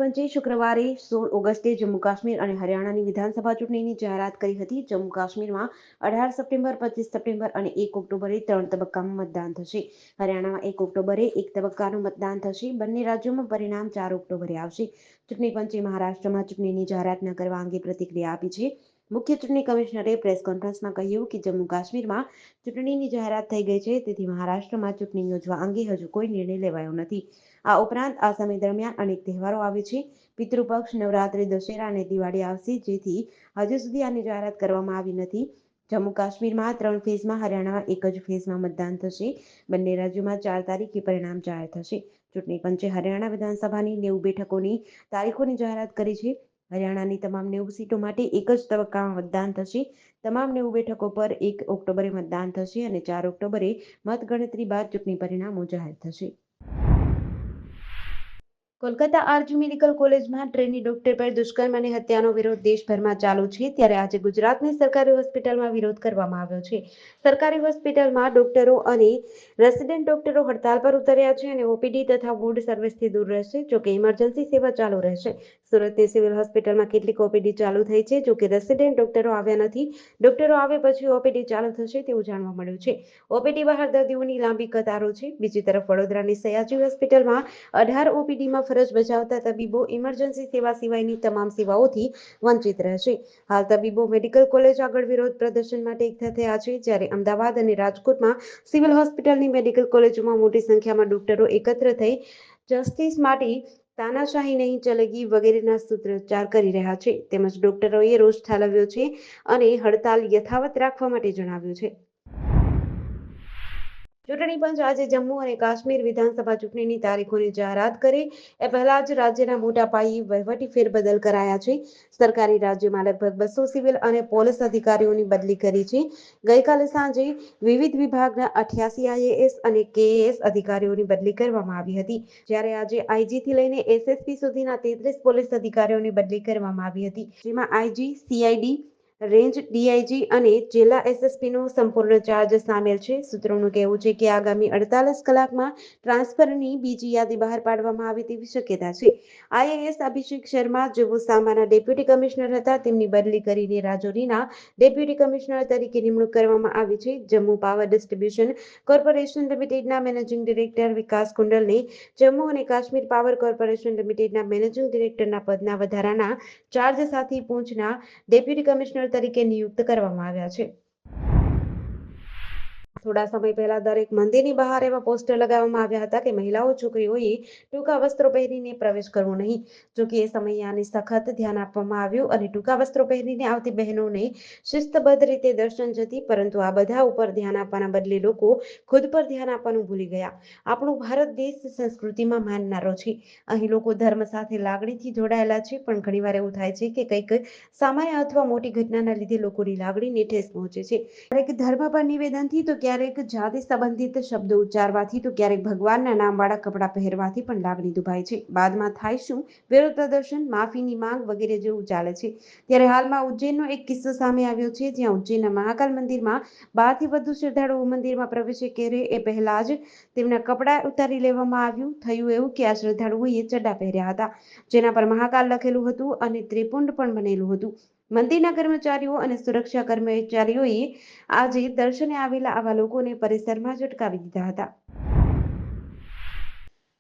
પંચે શુક્રવારે 16 ઓગસ્ટે જમ્મુ કાશ્મીર અને હરિયાણાની વિધાનસભા ચૂંટણીની જાહેરાત કરી હતી. જમ્મુ કાશ્મીરમાં 18 સપ્ટેમ્બર, 25 સપ્ટેમ્બર અને 1 ઓક્ટોબરે 3 તબક્કામાં મતદાન થશે. હરિયાણામાં 1 ઓક્ટોબરે 1 તબક્કાનું મતદાન થશે. બંને રાજ્યોમાં પરિણામ 4 ઓક્ટોબરે આવશે. ચૂંટણી પંચે મહારાષ્ટ્રમાં ચૂંટણીની જાહેરાત ન કરવા અંગે પ્રતિક્રિયા આપી છે. મુખ્ય ચૂંટણી કમિશનરે પ્રેસ કોન્ફરન્સમાં કહ્યું કે જમ્મુ કાશ્મીરમાં ચૂંટણીની જાહેરાત થઈ ગઈ છે, તેથી મહારાષ્ટ્રમાં ચૂંટણી યોજવા અંગે હજુ કોઈ નિર્ણય લેવાયો નથી. આ ઉપરાંત આ સમય દરમિયાન અનેક તહેવારો આવે છે. પિતૃપક્ષ, નવરાત્રી, દશેરા અને દિવાળી આવશે, જેથી હજુ સુધી આની જાહેરાત કરવામાં આવી નથી. જમ્મુ કાશ્મીરમાં 3 ફેઝમાં, હરિયાણામાં 1 જ ફેઝમાં મતદાન થશે. બંને રાજ્યોમાં 4 તારીખે પરિણામ જાહેર થશે. ચૂંટણી પંચે હરિયાણા વિધાનસભાની 90 બેઠકોની તારીખોની જાહેરાત કરી છે. હરિયાણાની તમામ 90 સીટો માટે એક જ તબક્કામાં મતદાન થશે. તમામ 90 બેઠકો પર 1 ઓક્ટોબરે મતદાન થશે અને 4 ઓક્ટોબરે મતગણતરી બાદ ચૂંટણી પરિણામો જાહેર થશે. કોલકાતા આરજી મેડિકલ કોલેજમાં ટ્રેની ડોક્ટર પર દુષ્કર્મ અને હત્યાનો વિરોધ દેશભરમાં ચાલુ છે, ત્યારે આજે ગુજરાતની સરકારી હોસ્પિટલમાં વિરોધ કરવામાં આવ્યો છે. સરકારી હોસ્પિટલમાં ડોક્ટરો અને રેસિડેન્ટ ડોક્ટરો હડતાલ પર ઉતર્યા છે અને ઓપીડી તથા વોર્ડ સર્વિસથી દૂર રહેશે. જોકે ઇમરજન્સી સેવા ચાલુ રહેશે. સુરતની સિવિલ હોસ્પિટલમાં કેટલીક ઓપીડી ચાલુ થઈ છે, જોકે રેસિડેન્ટ ડોક્ટરો આવ્યા નથી. ડોક્ટરો આવે પછી ઓપીડી ચાલુ થશે તેવું જાણવા મળ્યું છે. ઓપીડી બહાર દર્દીઓની લાંબી કતારો છે. બીજી તરફ વડોદરાની સયાજી હોસ્પિટલમાં 18 ઓપીડીમાં ફરજ બજાવતા તબીબો ઇમરજન્સી સેવા સિવાયની તમામ સેવાઓથી વંચિત રહેશે. હાલ તબીબો મેડિકલ કોલેજ આગળ વિરોધ પ્રદર્શન માટે એકઠા થયા છે, જ્યારે અમદાવાદ અને રાજકોટમાં સિવિલ હોસ્પિટલની મેડિકલ કોલેજોમાં મોટી સંખ્યામાં ડોક્ટરો એકત્ર થઈ જસ્ટિસ માટે તાનાશાહી નહીં ચલેગી વગેરેના સૂત્રોચ્ચાર કરી રહ્યા છે. તેમજ ડોક્ટરોએ રોષ ઠાલવ્યો છે અને હડતાલ યથાવત રાખવા માટે જણાવ્યું છે. ચૂંટણી પંચ આજે જમ્મુ અને કાશ્મીર વિધાનસભા ચૂંટણીની તારીખોની જાહેરાત કરે એ પહેલા જ રાજ્યના મોટા પાયે વહીવટી ફેરબદલ કરાયા છે. સરકારી રાજ્યમાં લગભગ 200 સિવિલ અને પોલીસ અધિકારીઓની બદલી કરી છે. ગઈકાલે સાંજે વિવિધ વિભાગના 88 આઈએએસ અને કેએએસ અધિકારીઓની બદલી કરવામાં આવી હતી, જ્યારે આજે આઈજીથી લઈને એસએસપી સુધીના 33 પોલીસ અધિકારીઓની બદલી કરવામાં આવી હતી, જેમાં આઈજી, સીઆઈડી, રેન્જ ડીઆઈજી અને જિલ્લા એસએસપીનો સંપૂર્ણ ચાર્જ સામેલ છે. સૂત્રોનું કહેવું છે કે આગામી 48 કલાકમાં ટ્રાન્સફરની બીજી યાદી બહાર પાડવામાં આવે તેવી શક્યતા છે. આઈએએસ અભિષેક શર્મા, જેઓ સામાના ડેપ્યુટી કમિશનર હતા, તેમની બદલી કરીને રાજૌરીના ડેપ્યુટી કમિશનર તરીકે નિમણૂક કરવામાં આવી છે. જમ્મુ પાવર ડિસ્ટ્રીબ્યુશન કોર્પોરેશન લિમિટેડના મેનેજિંગ ડિરેક્ટર વિકાસ કુંડલને જમ્મુ અને કાશ્મીર પાવર કોર્પોરેશન લિમિટેડના મેનેજિંગ ડિરેક્ટરના પદના વધારાના ચાર્જ સાથે પૂંછના ડેપ્યુટી કમિશનર તરીકે નિયુક્ત કરવામાં આવ્યા છે. થોડા સમય પહેલા દરેક મંદિરની બહાર એવા પોસ્ટર લગાવવામાં આવ્યા હતા કે મહિલાઓ, છોકરીઓએ ટૂંકા વસ્ત્રો પહેરીને પ્રવેશ કરવો નહીં. જોકે એ સમયે આને સખત ધ્યાન આપવામાં આવ્યું અને ટૂંકા વસ્ત્રો પહેરીને આવતી બહેનોને શિસ્તબદ્ધ રીતે દર્શન જતી, પરંતુ આ બધા ઉપર ધ્યાન આપવાના બદલે લોકો ખુદ પર ધ્યાન આપવાનું ભૂલી ગયા. આપણો ભારત દેશ સંસ્કૃતિમાં માનનારો છે. અહીં લોકો ધર્મ સાથે લાગણીથી જોડાયેલા છે, પણ ઘણીવાર એવું થાય છે કે કંઈક સામાન્ય અથવા મોટી ઘટનાના લીધે લોકોની લાગણીને ઠેસ પહોંચે છે. ક્યારેક ધર્મ પર નિવેદનથી તો ક્યારેક જાતિ સંબંધિત શબ્દો ઉચ્ચારવાથી તો ક્યારેક ભગવાનના નામવાળા કપડાં પહેરવાથી પણ લાગણી દુભાય છે. બાદમાં થાય શું? વિરોધ પ્રદર્શન, માફીની માંગ વગેરે જેવું ચાલે છે. ત્યારે હાલમાં ઉજ્જૈનનો એક કિસ્સો સામે આવ્યો છે, જ્યાં ઉજ્જૈનના મહાકાલ મંદિરમાં 12 થી વધુ શ્રદ્ધાળુઓ મંદિરમાં પ્રવેશ કરે એ પહેલા જ તેમના કપડાં ઉતારી લેવામાં આવ્યું. થયું એવું કે આ શ્રદ્ધાળુઓએ ચડ્ડા પહેર્યા હતા, જેના પર મહાકાલ લખેલું હતું અને ત્રિપુંડ પણ બનેલું હતું. મંદિરના કર્મચારીઓ અને સુરક્ષા કર્મચારીઓએ આજે દર્શને આવેલા આવા લોકોને પરિસરમાં જ અટકાવી દીધા હતા.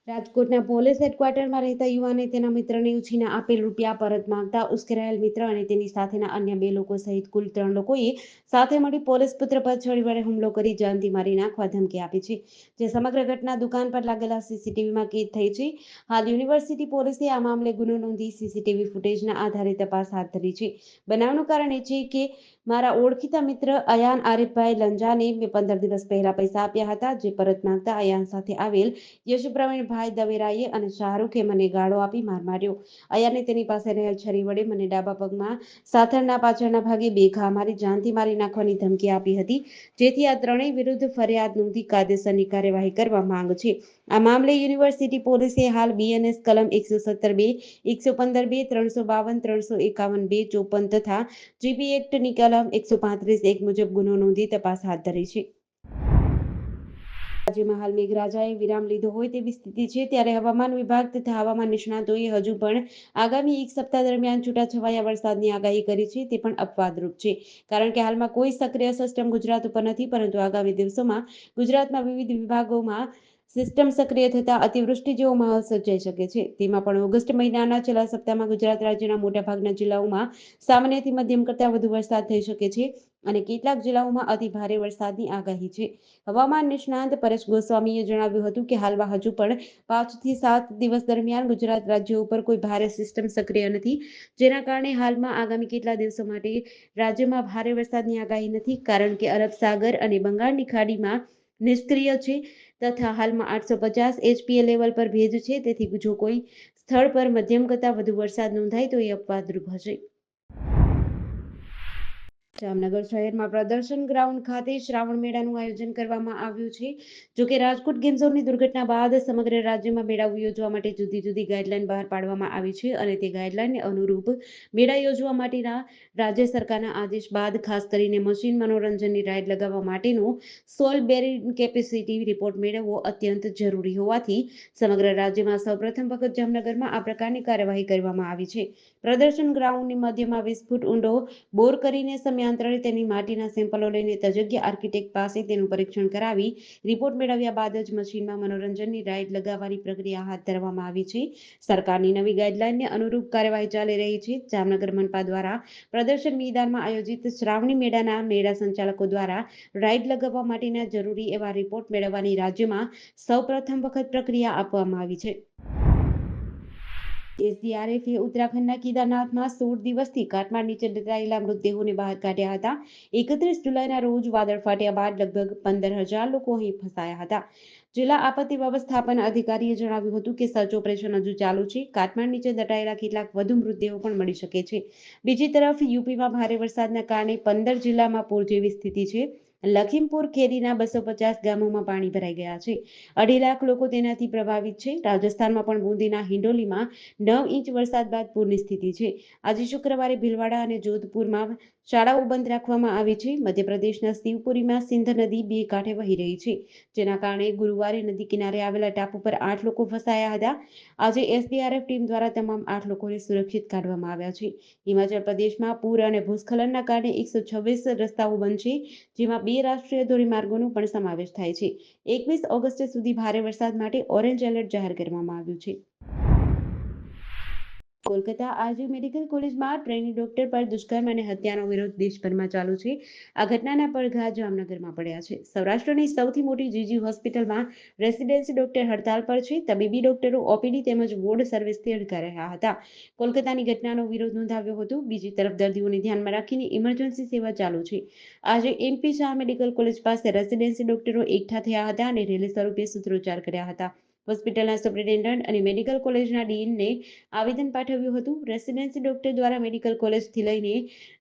રાજકોટના પોલીસ હેડક્વાર્ટરમાં રહેતા યુવાને તેના મિત્રને ઉછીના આપેલ રૂપિયા પરત માંગતા ઉશ્કેરાયેલ મિત્ર અને તેની સાથેના અન્ય 2 લોકો સહિત કુલ 3 લોકોએ સાથે મળી પોલીસ પુત્ર પર છરી વડે હુમલો કરી જાનથી મારી નાખવા ધમકી આપી છે. જે સમગ્ર ઘટના દુકાન પર લાગેલા સીસીટીવીમાં કેદ થઈ છે. હાલ યુનિવર્સિટી પોલીસે આ મામલે ગુનો નોંધી સીસીટીવી ફૂટેજના આધારે તપાસ હાથ ધરી છે. બનાવનું કારણ એ છે કે મારા ઓળખીતા મિત્ર અયાન આરિફભાઈ લંજાને મેં 15 દિવસ પહેલા પૈસા આપ્યા હતા, જે પરત માંગતા અયાન સાથે આવેલ યશ પ્રવીણ ભાઈ દવેરાએ અને શાહરૂખે મને ગાળો આપી માર માર્યો. અયાને તેની પાસે રહેલ છરી વડે મને ડાબા પગમાં સાથળના પાછળના ભાગે 2 ઘા મારી જાનથી મારી નાખવાની ધમકી આપી હતી, જેથી આ ત્રણેય વિરુદ્ધ ફરિયાદ નોંધી કાયદેસરની કાર્યવાહી કરવા માંગ છે. આ મામલે યુનિવર્સિટી પોલીસે હાલ બીએનએસ કલમ 117(2), 115(2), 352, 351(2), 54 તથા જીપી એક્ટની કલમ 135(1) મુજબ ગુનો નોંધી તપાસ હાથ ધરી છે. રાજ્યમાં હાલ મેઘરાજાએ વિરામ લીધો હોય તેવી સ્થિતિ છે, ત્યારે હવામાન વિભાગ તથા હવામાન નિષ્ણાતોએ હજુ પણ આગામી એક સપ્તાહ દરમિયાન છૂટાછવાયા વરસાદની આગાહી કરી છે. તે પણ અપવાદરૂપ છે, કારણ કે હાલમાં કોઈ સક્રિય સિસ્ટમ ગુજરાત ઉપર નથી, પરંતુ આગામી દિવસોમાં ગુજરાતમાં વિવિધ વિભાગોમાં સિસ્ટમ સક્રિય થતા અતિવૃષ્ટિ જેવો માહોલ સર્જાઈ શકે છે. તેમાં પણ ઓગસ્ટ મહિનાના છેલ્લા સપ્તાહમાં ગુજરાત રાજ્યના મોટાભાગના જિલ્લાઓમાં સામાન્યથી મધ્યમ કરતાં વધુ વરસાદ થઈ શકે છે અને કેટલાક જિલ્લાઓમાં અતિ ભારે વરસાદની આગાહી છે. હવામાન નિષ્ણાંત પરેશ ગોસ્વામીએ જણાવ્યું હતું કે હાલમાં હજુ પણ 5 થી 7 દિવસ દરમિયાન ગુજરાત રાજ્ય ઉપર કોઈ ભારે સિસ્ટમ સક્રિય નથી, જેના કારણે હાલમાં આગામી કેટલા દિવસો માટે રાજ્યમાં ભારે વરસાદની આગાહી નથી, કારણ કે અરબ સાગર અને બંગાળની ખાડીમાં નિષ્ક્રિય છે તથા હાલમાં 850 HPA લેવલ પર ભેજ છે. તેથી જો કોઈ સ્થળ પર મધ્યમ કરતાં વધુ વરસાદ નોંધાય તો એ અપવાદરૂપ હશે. જામનગર શહેરમાં પ્રદર્શન ગ્રાઉન્ડ ખાતે શ્રાવણ મેળાનું આયોજન કરવામાં આવ્યું છે. જોકે રાજકોટ ગેમ ઝોનની દુર્ઘટના બાદ સમગ્ર રાજ્યમાં મેળાઓ યોજવા માટે જુદી જુદી ગાઈડલાઈન બહાર પાડવામાં આવી છે અને તે ગાઈડલાઈનને અનુરૂપ મેળા યોજવા માટેના રાજ્ય સરકારના આદેશ બાદ ખાસ કરીને મશીન મનોરંજનની રાઈડ લગાવવા માટેનો સોલ બેરિંગ કેપેસિટી રિપોર્ટ મેળવવો અત્યંત જરૂરી હોવાથી સમગ્ર રાજ્યમાં સૌપ્રથમ વખત જામનગરમાં આ પ્રકારની કાર્યવાહી કરવામાં આવી છે. પ્રદર્શન ગ્રાઉન્ડની મધ્યમાં 20 ફૂટ ઊંડો બોર કરીને સમયાંતરે તેની માટીના સેમ્પલો લઈને તજજ્ઞ આર્કિટેક્ટ પાસે તેનું પરીક્ષણ કરાવી રિપોર્ટ મેળવ્યા બાદ જ મશીનમાં મનોરંજનની રાઈડ લગાવવાની પ્રક્રિયા હાથ ધરવામાં આવી છે. સરકારની નવી ગાઈડલાઈનને અનુરૂપ કાર્યવાહી ચાલી રહી છે. જામનગર મનપા દ્વારા પ્રદર્શન મેદાનમાં આયોજિત શ્રાવણી મેળાના મેળા સંચાલકો દ્વારા રાઈડ લગાવવા માટેના જરૂરી એવા રિપોર્ટ મેળવવાની રાજ્યમાં સૌપ્રથમ વખત પ્રક્રિયા આપવામાં આવી છે. SDRFએ ઉત્તરાખંડના કેદારનાથમાં 16 દિવસથી કાટમાળ નીચે દટાયેલા મૃતદેહોને બહાર કાઢ્યા હતા. 31 જુલાઈના રોજ વાદળ ફાટ્યા બાદ લગભગ 15,000 લોકો અહીં ફસાયા હતા. જિલ્લા આપત્તિ વ્યવસ્થાપન અધિકારીએ જણાવ્યું હતું કે સર્ચ ઓપરેશન હજુ ચાલુ છે. કાટમાળ નીચે દટાયેલા કેટલાક વધુ મૃતદેહો પણ મળી શકે છે. બીજી તરફ યુપીમાં ભારે વરસાદના કારણે 15 જિલ્લામાં પૂર જેવી સ્થિતિ છે. લખીમપુર ખેરીના 250 ગામોમાં પાણી ભરાઈ ગયા છે. 2.5 લાખ લોકો તેનાથી પ્રભાવિત છે. રાજસ્થાનમાં પણ બુંદીના હિંડોલીમાં 9 ઇંચ વરસાદ બાદ પૂરની સ્થિતિ છે. આજે શુક્રવારે ભીલવાડા અને જોધપુરમાં શાળાઓ બંધ રાખવામાં આવી છે. મધ્યપ્રદેશના શિવપુરીમાં સિંધ નદી બે કાંઠે વહી રહી છે, જેના કારણે ગુરુવારે નદી કિનારે આવેલા ટાપુ પર 8 લોકો ફસાયા હતા. આજે SDRF ટીમ દ્વારા તમામ 8 લોકોને સુરક્ષિત કાઢવામાં આવ્યા છે. હિમાચલ પ્રદેશમાં પૂર અને ભૂસ્ખલનના કારણે 126 રસ્તાઓ બંધ છે, જેમાં 2 રાષ્ટ્રીય ધોરીમાર્ગોનો પણ સમાવેશ થાય છે. 21 ઓગસ્ટ સુધી ભારે વરસાદ માટે ઓરેન્જ એલર્ટ જાહેર કરવામાં આવ્યું છે. કોલકાતા આરજી મેડિકલ કોલેજમાં ટ્રેની ડોક્ટર પર દુષ્કર્મ અને હત્યાનો વિરોધ દેશભરમાં ચાલુ છે. આ ઘટનાના પડઘા જામનગરમાં પડ્યા છે. સૌરાષ્ટ્રની સૌથી મોટી જીજી હોસ્પિટલમાં રેસિડેન્સી ડોક્ટર હડતાલ પર છે. તબીબી ડોક્ટરો ઓપીડી તેમજ વોર્ડ સર્વિસથી અડકા રહ્યા હતા. કોલકાતાની ઘટનાનો વિરોધ નોંધાવ્યો હતો. બીજી તરફ દર્દીઓને ધ્યાનમાં રાખીને ઇમરજન્સી સેવા ચાલુ છે. આજે MP શાહ મેડિકલ કોલેજ પાસે રેસિડેન્સી ડોક્ટરો એકઠા થયા હતા અને રેલી સ્વરૂપે સૂત્રોચ્ચાર કર્યા હતા. હોસ્પિટલના સુપ્રિન્ટેન્ડન્ટ અને મેડિકલ કોલેજના ડીનને આવેદન પાઠવ્યું હતું. રેસિડેન્સી ડોક્ટર દ્વારા મેડિકલ કોલેજથી લઈને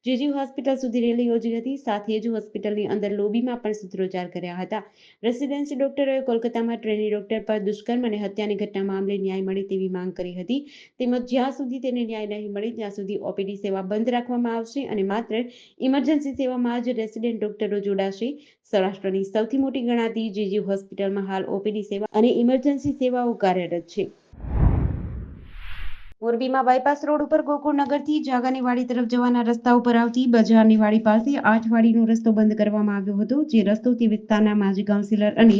જીજી હોસ્પિટલ સુધી રેલી યોજી હતી. સાથે જ હોસ્પિટલની અંદર લોબીમાં પણ સૂત્રોચ્ચાર કર્યા હતા. રેસિડેન્સી ડોક્ટરોએ કોલકાતામાં ટ્રેની ડોક્ટર પર દુષ્કર્મ અને હત્યાની ઘટના મામલે ન્યાય મળે તેવી માંગ કરી હતી. તેમજ જ્યાં સુધી તેને ન્યાય નહીં મળે ત્યાં સુધી ઓપીડી સેવા બંધ રાખવામાં આવશે અને માત્ર ઇમરજન્સી સેવામાં જ રેસિડેન્ટ ડોક્ટરો જોડાશે. સૌરાષ્ટ્રની સૌથી મોટી ગણાતી જીજી હોસ્પિટલમાં હાલ ઓપીડી સેવા અને ઇમરજન્સી સેવાઓ કાર્યરત છે. મોરબીમાં બાયપાસ રોડ ઉપર ગોકુળનગરથી જાગાની વાડી તરફ જવાના રસ્તા ઉપર આવતી બજારની વાડી પાસે 8 વાડીનો રસ્તો બંધ કરવામાં આવ્યો હતો. જે રસ્તો તે વિસ્તારના માજી કાઉન્સિલર અને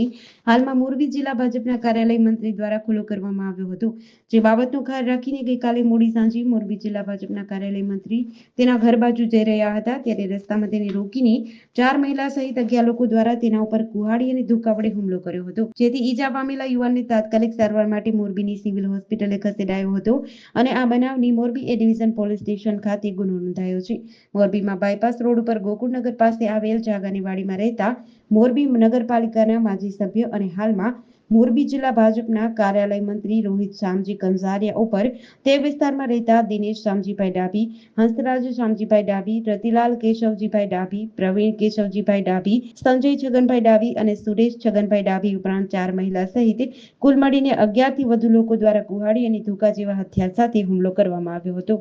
હાલમાં મોરબી જિલ્લા ભાજપના કાર્યાલય મંત્રી દ્વારા ખુલ્લો કરવામાં આવ્યો હતો. જે બાબતનો ખ્યાલ રાખીને ગઈકાલે મોડી સાંજે મોરબી જિલ્લા ભાજપના કાર્યાલય મંત્રી તેના ઘર બાજુ જઈ રહ્યા હતા, ત્યારે રસ્તામાં તેને રોકીને 4 મહિલા સહિત 11 લોકો દ્વારા તેના ઉપર કુહાડી અને ધોકા વડે હુમલો કર્યો હતો. જેથી ઈજા પામેલા યુવાનને તાત્કાલિક સારવાર માટે મોરબીની સિવિલ હોસ્પિટલે ખસેડાયો હતો અને આ બનાવની મોરબી એ ડિવિઝન પોલીસ સ્ટેશન ખાતે ગુનો નોંધાયો છે. મોરબીમાં બાયપાસ રોડ ઉપર ગોકુળનગર પાસે આવેલ જાગાની વાડીમાં રહેતા મોરબી નગરપાલિકાના માજી સભ્ય અને હાલમાં મોરબી જિલ્લા ભાજપના કાર્યાલય મંત્રી રોહિત શામજી કંઝારિયા ઉપર તે વિસ્તારમાં રહેતા દિનેશ શામજીભાઈ ડાભી, હંસરાજ શામજીભાઈ ડાભી, રતિલાલ કેશવજીભાઈ ડાભી, પ્રવીણ કેશવજીભાઈ ડાભી, સંજય છગનભાઈ ડાભી અને સુરેશ છગનભાઈ ડાભી ઉપરાંત 4 મહિલા સહિત કુલ મળીને 11 થી વધુ લોકો દ્વારા કુહાડી અને ધોકા જેવા હથિયાર સાથે હુમલો કરવામાં આવ્યો હતો.